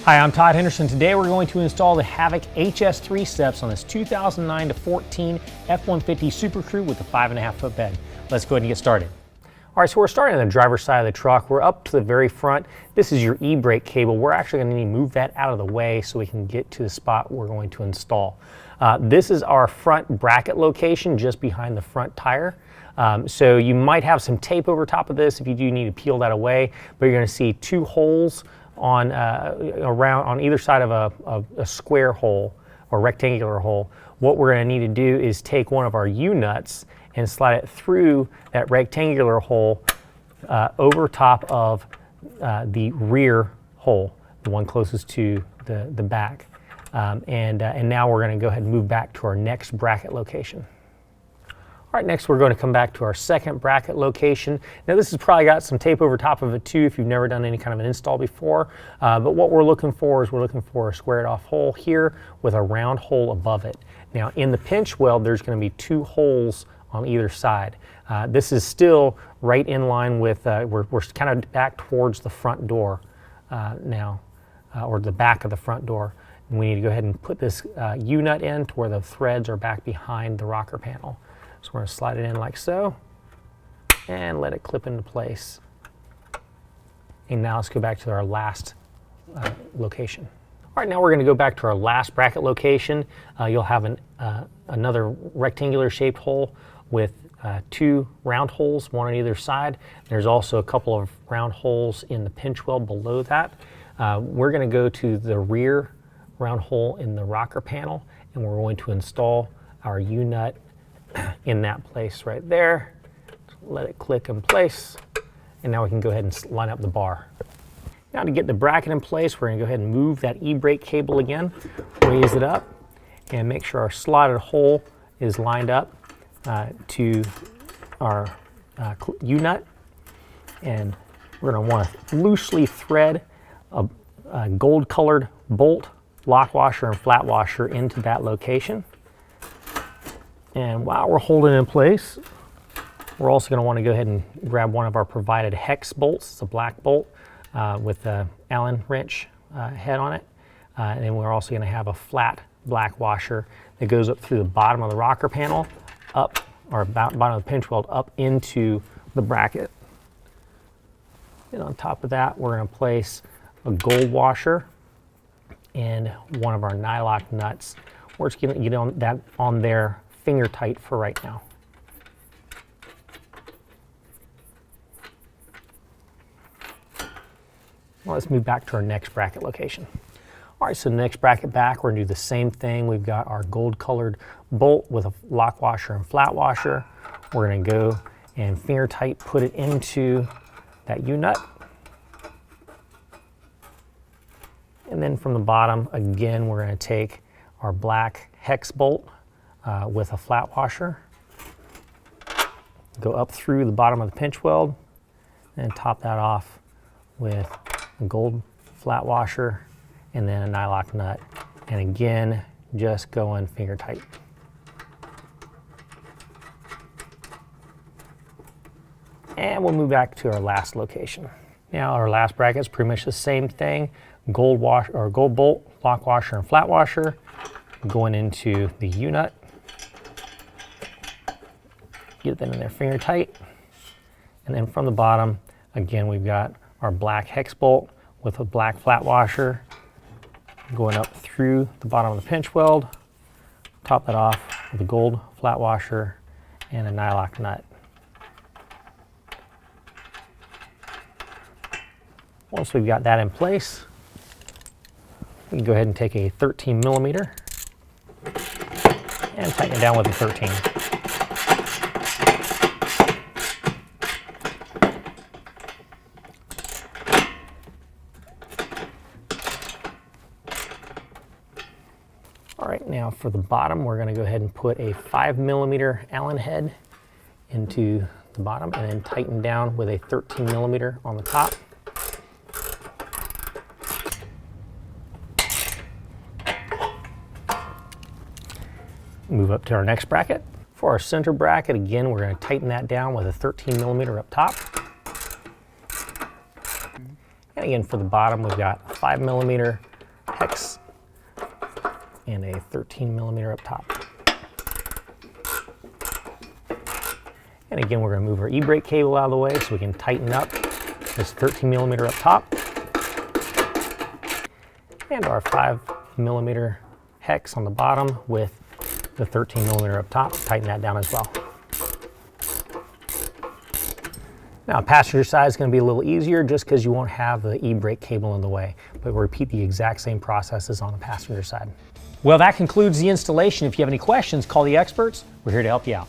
Hi, I'm Todd Henderson. Today we're going to install the Havoc HS3 steps on this 2009 to 14 F-150 SuperCrew with a 5.5 foot bed. Let's go ahead and get started. All right, so we're starting on the driver's side of the truck. We're up to the very front. This is your e-brake cable. We're actually going to need to move that out of the way so we can get to the spot we're going to install. This is our front bracket location just behind the front tire. So you might have some tape over top of this if you do need to peel that away, but you're going to see two holes on around on either side of a square hole or rectangular hole. What we're going to need to do is take one of our U-nuts and slide it through that rectangular hole over top of the rear hole, the one closest to the back. And now we're going to go ahead and move back to our next bracket location. All right, next we're going to come back to our second bracket location. Now this has probably got some tape over top of it too if you've never done any kind of an install before. But what we're looking for is a squared off hole here with a round hole above it. Now in the pinch weld, there's going to be two holes on either side. This is still right in line with, we're kind of back towards the front door now, or the back of the front door. And we need to go ahead and put this U-nut in to where the threads are back behind the rocker panel. So we're going to slide it in like so and let it clip into place. And now let's go back to our last location. All right, now we're going to go back to our last bracket location. You'll have another rectangular shaped hole with two round holes, one on either side. There's also a couple of round holes in the pinch weld below that. We're going to go to the rear round hole in the rocker panel, and we're going to install our U-nut in that place right there. Let it click in place, and now we can go ahead and line up the bar. Now to get the bracket in place, we're going to go ahead and move that e-brake cable again, raise it up, and make sure our slotted hole is lined up to our U-nut. And we're going to want to loosely thread a gold-colored bolt, lock washer, and flat washer into that location. And while we're holding it in place, we're also going to want to go ahead and grab one of our provided hex bolts. It's a black bolt with an Allen wrench head on it. And then we're also going to have a flat black washer that goes up through the bottom of the rocker panel, up, or bottom of the pinch weld, up into the bracket. And on top of that, we're going to place a gold washer and one of our nylock nuts. We're just going to get that on there finger tight for right now. Well, let's move back to our next bracket location. All right, so the next bracket back, we're going to do the same thing. We've got our gold colored bolt with a lock washer and flat washer. We're going to go and finger tight put it into that U-nut. And then from the bottom, again, we're going to take our black hex bolt with a flat washer, go up through the bottom of the pinch weld, and top that off with a gold flat washer and then a nylock nut. And again, just going finger tight. And we'll move back to our last location. Now our last bracket is pretty much the same thing. Gold bolt, lock washer, and flat washer going into the U-nut. Get that in there finger tight. And then from the bottom, again, we've got our black hex bolt with a black flat washer going up through the bottom of the pinch weld. Top that off with a gold flat washer and a nylock nut. Once we've got that in place, we can go ahead and take a 13 millimeter and tighten it down with a 13. All right, now for the bottom, we're going to go ahead and put a 5 millimeter Allen head into the bottom and then tighten down with a 13 millimeter on the top. Move up to our next bracket. For our center bracket, again, we're going to tighten that down with a 13 millimeter up top. And again, for the bottom, we've got a 5 millimeter hex and a 13mm up top. And again, we're going to move our e-brake cable out of the way so we can tighten up this 13mm up top. And our 5mm hex on the bottom with the 13mm up top. Tighten that down as well. Now, passenger side is going to be a little easier just because you won't have the e-brake cable in the way, but we'll repeat the exact same process as on the passenger side. Well, that concludes the installation. If you have any questions, call the experts. We're here to help you out.